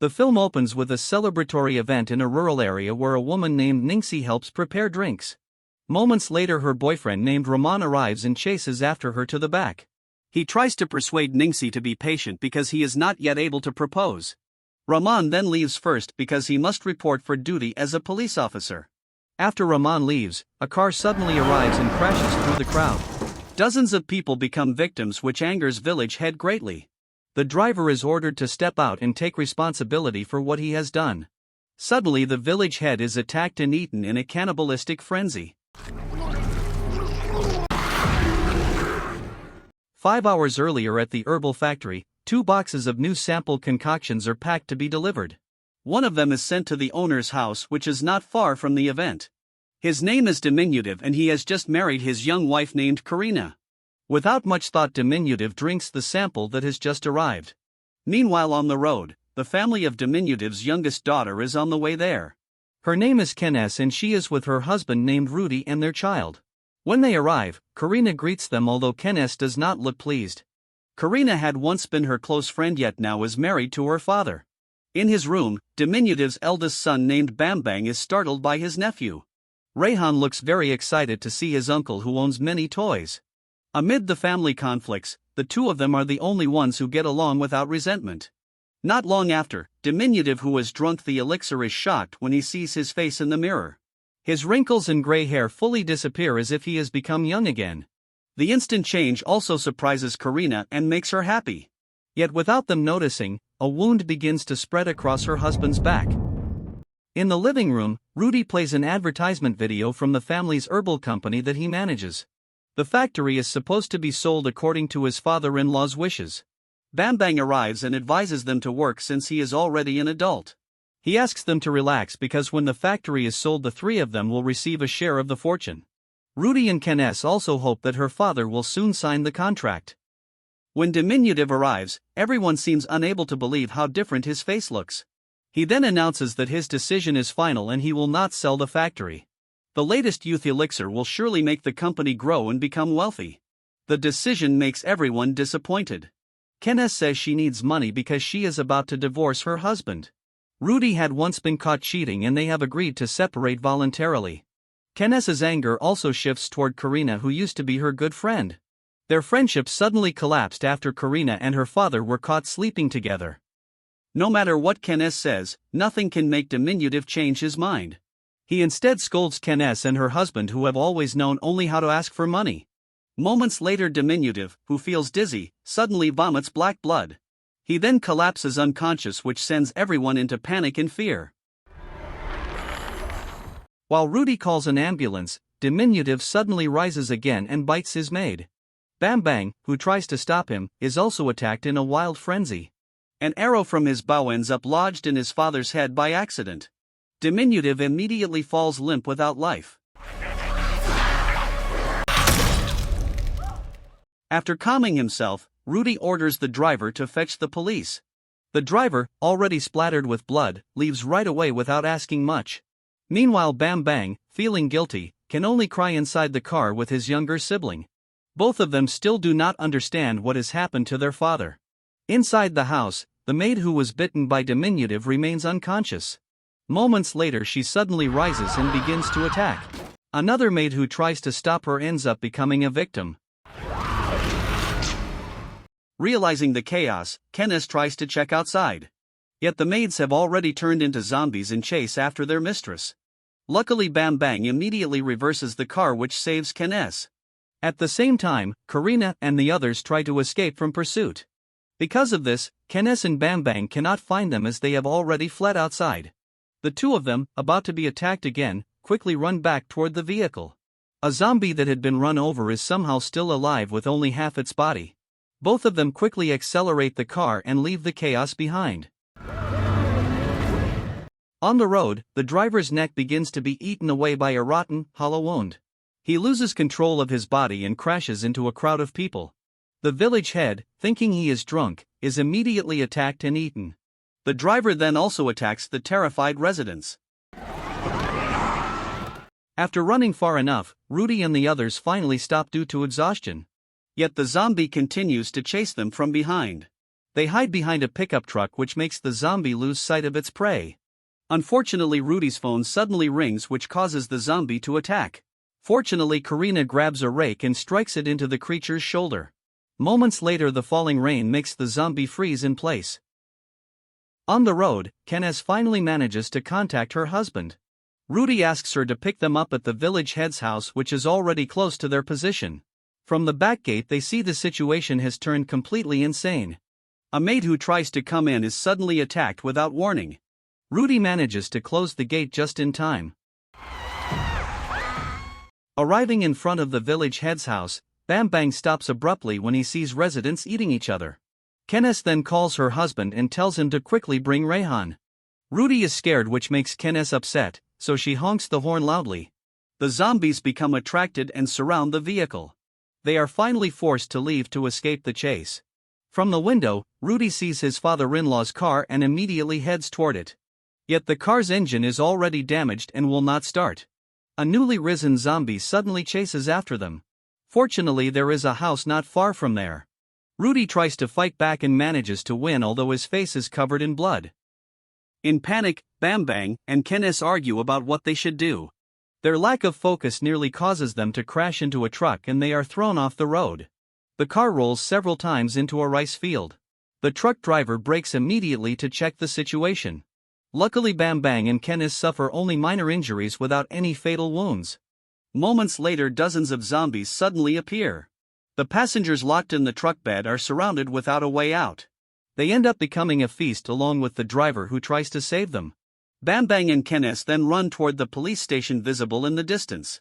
The film opens with a celebratory event in a rural area where a woman named Ningxi helps prepare drinks. Moments later, her boyfriend named Rahman arrives and chases after her to the back. He tries to persuade Ningxi to be patient because he is not yet able to propose. Rahman then leaves first because he must report for duty as a police officer. After Rahman leaves, a car suddenly arrives and crashes through the crowd. Dozens of people become victims, which angers village head greatly. The driver is ordered to step out and take responsibility for what he has done. Suddenly the village head is attacked and eaten in a cannibalistic frenzy. 5 hours earlier at the herbal factory, 2 boxes of new sample concoctions are packed to be delivered. One of them is sent to the owner's house, which is not far from the event. His name is Diminutive and he has just married his young wife named Karina. Without much thought, Diminutive drinks the sample that has just arrived. Meanwhile, on the road, the family of Diminutive's youngest daughter is on the way there. Her name is Kenes and she is with her husband named Rudy and their child. When they arrive, Karina greets them, although Kenes does not look pleased. Karina had once been her close friend, yet now is married to her father. In his room, Diminutive's eldest son named Bambang is startled by his nephew. Rayhan looks very excited to see his uncle, who owns many toys. Amid the family conflicts, the two of them are the only ones who get along without resentment. Not long after, Diminutive, who has drunk the elixir, is shocked when he sees his face in the mirror. His wrinkles and gray hair fully disappear as if he has become young again. The instant change also surprises Karina and makes her happy. Yet without them noticing, a wound begins to spread across her husband's back. In the living room, Rudy plays an advertisement video from the family's herbal company that he manages. The factory is supposed to be sold according to his father-in-law's wishes. Bambang arrives and advises them to work since he is already an adult. He asks them to relax because when the factory is sold, the 3 of them will receive a share of the fortune. Rudy and Kenes also hope that her father will soon sign the contract. When Diminutive arrives, everyone seems unable to believe how different his face looks. He then announces that his decision is final and he will not sell the factory. The latest youth elixir will surely make the company grow and become wealthy. The decision makes everyone disappointed. Kenes says she needs money because she is about to divorce her husband. Rudy had once been caught cheating and they have agreed to separate voluntarily. Kenes's anger also shifts toward Karina, who used to be her good friend. Their friendship suddenly collapsed after Karina and her father were caught sleeping together. No matter what Kenes says, nothing can make Diminutive change his mind. He instead scolds Kenes and her husband, who have always known only how to ask for money. Moments later, Diminutive, who feels dizzy, suddenly vomits black blood. He then collapses unconscious, which sends everyone into panic and fear. While Rudy calls an ambulance, Diminutive suddenly rises again and bites his maid. Bambang, who tries to stop him, is also attacked in a wild frenzy. An arrow from his bow ends up lodged in his father's head by accident. Diminutive immediately falls limp without life. After calming himself, Rudy orders the driver to fetch the police. The driver, already splattered with blood, leaves right away without asking much. Meanwhile, Bambang, feeling guilty, can only cry inside the car with his younger sibling. Both of them still do not understand what has happened to their father. Inside the house, the maid who was bitten by Diminutive remains unconscious. Moments later, she suddenly rises and begins to attack. Another maid who tries to stop her ends up becoming a victim. Realizing the chaos, Kenes tries to check outside. Yet the maids have already turned into zombies and chase after their mistress. Luckily, Bambang immediately reverses the car, which saves Kenes. At the same time, Karina and the others try to escape from pursuit. Because of this, Kenes and Bambang cannot find them as they have already fled outside. The two of them, about to be attacked again, quickly run back toward the vehicle. A zombie that had been run over is somehow still alive with only half its body. Both of them quickly accelerate the car and leave the chaos behind. On the road, the driver's neck begins to be eaten away by a rotten, hollow wound. He loses control of his body and crashes into a crowd of people. The village head, thinking he is drunk, is immediately attacked and eaten. The driver then also attacks the terrified residents. After running far enough, Rudy and the others finally stop due to exhaustion. Yet the zombie continues to chase them from behind. They hide behind a pickup truck, which makes the zombie lose sight of its prey. Unfortunately, Rudy's phone suddenly rings, which causes the zombie to attack. Fortunately, Karina grabs a rake and strikes it into the creature's shoulder. Moments later, the falling rain makes the zombie freeze in place. On the road, Kenneth finally manages to contact her husband. Rudy asks her to pick them up at the village head's house, which is already close to their position. From the back gate, they see the situation has turned completely insane. A maid who tries to come in is suddenly attacked without warning. Rudy manages to close the gate just in time. Arriving in front of the village head's house, Bam Bang stops abruptly when he sees residents eating each other. Kenneth then calls her husband and tells him to quickly bring Rayhan. Rudy is scared, which makes Kenneth upset, so she honks the horn loudly. The zombies become attracted and surround the vehicle. They are finally forced to leave to escape the chase. From the window, Rudy sees his father-in-law's car and immediately heads toward it. Yet the car's engine is already damaged and will not start. A newly risen zombie suddenly chases after them. Fortunately, there is a house not far from there. Rudy tries to fight back and manages to win, although his face is covered in blood. In panic, Bam Bang and Kenneth argue about what they should do. Their lack of focus nearly causes them to crash into a truck and they are thrown off the road. The car rolls several times into a rice field. The truck driver brakes immediately to check the situation. Luckily, Bam Bang and Kenneth suffer only minor injuries without any fatal wounds. Moments later, dozens of zombies suddenly appear. The passengers locked in the truck bed are surrounded without a way out. They end up becoming a feast along with the driver who tries to save them. Bam Bang and Kenneth then run toward the police station visible in the distance.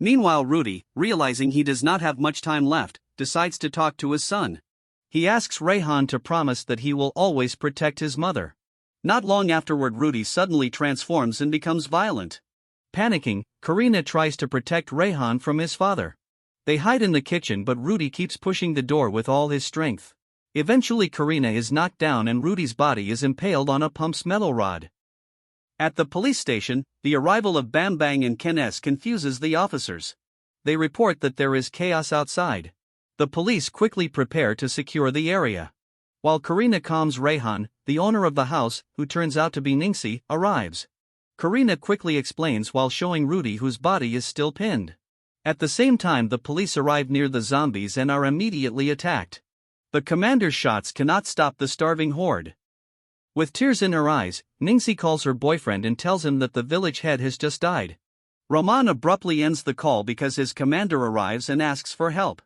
Meanwhile, Rudy, realizing he does not have much time left, decides to talk to his son. He asks Rayhan to promise that he will always protect his mother. Not long afterward, Rudy suddenly transforms and becomes violent. Panicking, Karina tries to protect Rayhan from his father. They hide in the kitchen, but Rudy keeps pushing the door with all his strength. Eventually, Karina is knocked down and Rudy's body is impaled on a pump's metal rod. At the police station, the arrival of Bam Bang and Kenneth confuses the officers. They report that there is chaos outside. The police quickly prepare to secure the area. While Karina calms Rayhan, the owner of the house, who turns out to be Ningxi, arrives. Karina quickly explains while showing Rudy whose body is still pinned. At the same time, the police arrive near the zombies and are immediately attacked. The commander's shots cannot stop the starving horde. With tears in her eyes, Ningxi calls her boyfriend and tells him that the village head has just died. Rahman abruptly ends the call because his commander arrives and asks for help.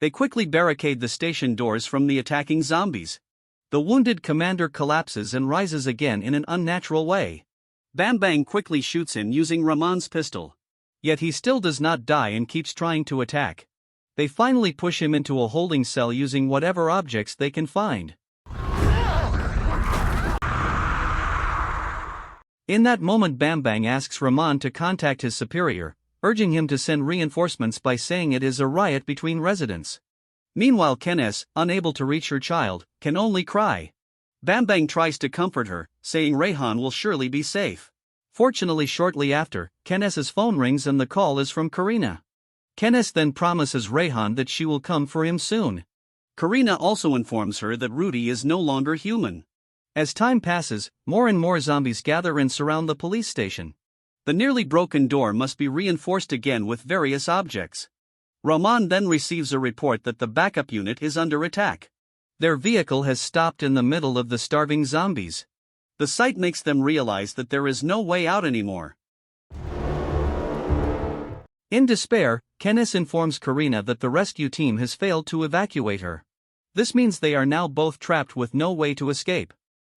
They quickly barricade the station doors from the attacking zombies. The wounded commander collapses and rises again in an unnatural way. Bam Bang quickly shoots him using Rahman's pistol. Yet he still does not die and keeps trying to attack. They finally push him into a holding cell using whatever objects they can find. In that moment, Bam Bang asks Rahman to contact his superior, urging him to send reinforcements by saying it is a riot between residents. Meanwhile, Kenneth, unable to reach her child, can only cry. Bam Bang tries to comfort her, saying Rayhan will surely be safe. Fortunately, shortly after, Kenneth's phone rings and the call is from Karina. Kenneth then promises Rayhan that she will come for him soon. Karina also informs her that Rudy is no longer human. As time passes, more and more zombies gather and surround the police station. The nearly broken door must be reinforced again with various objects. Rahman then receives a report that the backup unit is under attack. Their vehicle has stopped in the middle of the starving zombies. The sight makes them realize that there is no way out anymore. In despair, Kenneth informs Karina that the rescue team has failed to evacuate her. This means they are now both trapped with no way to escape.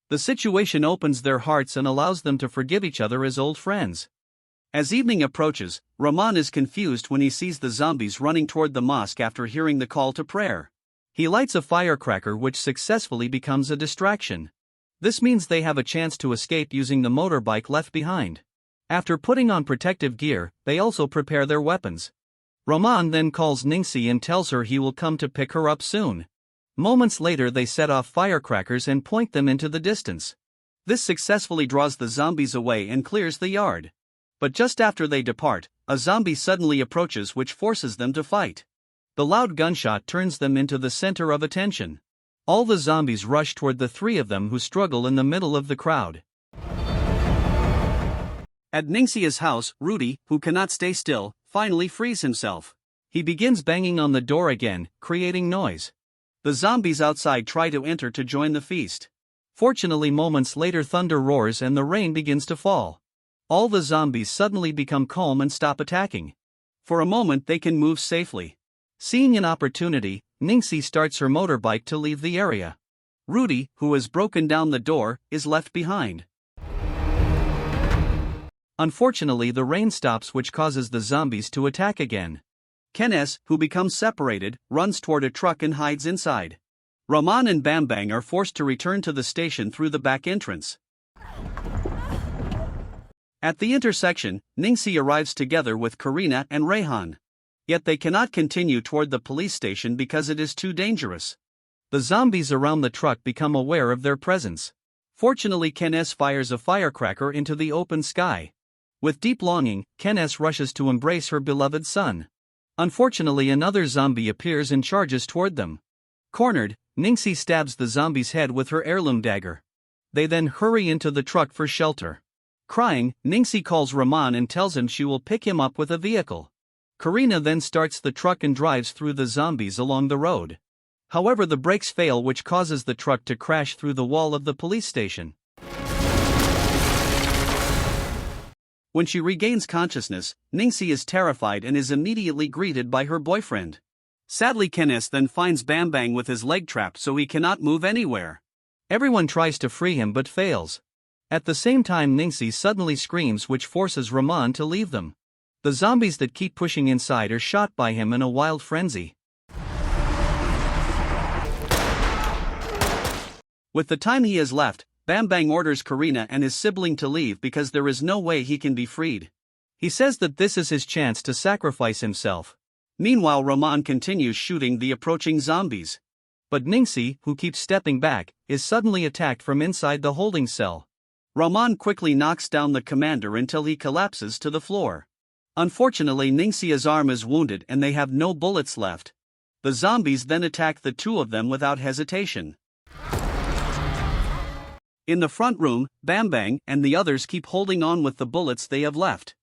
The situation opens their hearts and allows them to forgive each other as old friends. As evening approaches, Rahman is confused when he sees the zombies running toward the mosque after hearing the call to prayer. He lights a firecracker which successfully becomes a distraction. This means they have a chance to escape using the motorbike left behind. After putting on protective gear, they also prepare their weapons. Rahman then calls Ningxi and tells her he will come to pick her up soon. Moments later, they set off firecrackers and point them into the distance. This successfully draws the zombies away and clears the yard. But just after they depart, a zombie suddenly approaches which forces them to fight. The loud gunshot turns them into the center of attention. All the zombies rush toward the three of them who struggle in the middle of the crowd. At Ningxia's house, Rudy, who cannot stay still, finally frees himself. He begins banging on the door again, creating noise. The zombies outside try to enter to join the feast. Fortunately, moments later thunder roars and the rain begins to fall. All the zombies suddenly become calm and stop attacking. For a moment they can move safely. Seeing an opportunity, Ningxi starts her motorbike to leave the area. Rudy, who has broken down the door, is left behind. Unfortunately, the rain stops, which causes the zombies to attack again. Kenes, who becomes separated, runs toward a truck and hides inside. Rahman and Bambang are forced to return to the station through the back entrance. At the intersection, Ningxi arrives together with Karina and Rayhan. Yet they cannot continue toward the police station because it is too dangerous. The zombies around the truck become aware of their presence. Fortunately, Kenes fires a firecracker into the open sky. With deep longing, Kenes rushes to embrace her beloved son. Unfortunately, another zombie appears and charges toward them. Cornered, Ningxi stabs the zombie's head with her heirloom dagger. They then hurry into the truck for shelter. Crying, Ningxi calls Rahman and tells him she will pick him up with a vehicle. Karina then starts the truck and drives through the zombies along the road. However, the brakes fail, which causes the truck to crash through the wall of the police station. When she regains consciousness, Ningxi is terrified and is immediately greeted by her boyfriend. Sadly, Kenes then finds Bambang with his leg trapped, so he cannot move anywhere. Everyone tries to free him but fails. At the same time, Ningxi suddenly screams, which forces Rahman to leave them. The zombies that keep pushing inside are shot by him in a wild frenzy. With the time he has left, Bambang orders Karina and his sibling to leave because there is no way he can be freed. He says that this is his chance to sacrifice himself. Meanwhile, Rahman continues shooting the approaching zombies. But Ningxi, who keeps stepping back, is suddenly attacked from inside the holding cell. Rahman quickly knocks down the commander until he collapses to the floor. Unfortunately, Ningxia's arm is wounded and they have no bullets left. The zombies then attack the two of them without hesitation. In the front room, Bambang and the others keep holding on with the bullets they have left.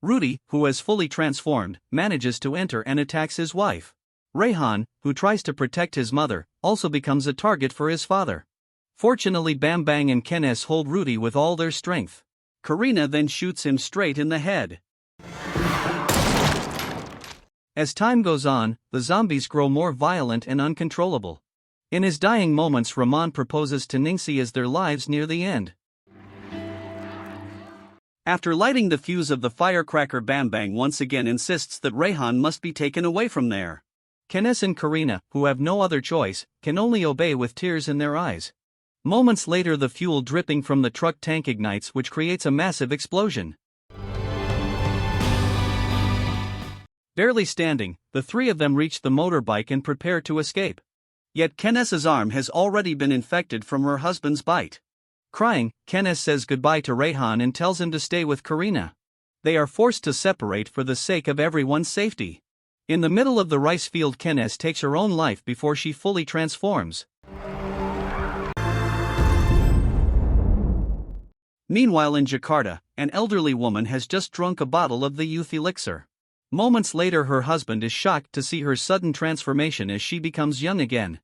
Rudy, who has fully transformed, manages to enter and attacks his wife. Rayhan, who tries to protect his mother, also becomes a target for his father. Fortunately, Bambang and Kenes hold Rudy with all their strength. Karina then shoots him straight in the head. As time goes on, the zombies grow more violent and uncontrollable. In his dying moments, Rahman proposes to Ningxi as their lives near the end. After lighting the fuse of the firecracker, Bambang once again insists that Rayhan must be taken away from there. Kenes and Karina, who have no other choice, can only obey with tears in their eyes. Moments later, the fuel dripping from the truck tank ignites, which creates a massive explosion. Barely standing, the three of them reach the motorbike and prepare to escape. Yet Kenes's arm has already been infected from her husband's bite. Crying, Kenes says goodbye to Rayhan and tells him to stay with Karina. They are forced to separate for the sake of everyone's safety. In the middle of the rice field, Kenes takes her own life before she fully transforms. Meanwhile, in Jakarta, an elderly woman has just drunk a bottle of the youth elixir. Moments later, her husband is shocked to see her sudden transformation as she becomes young again.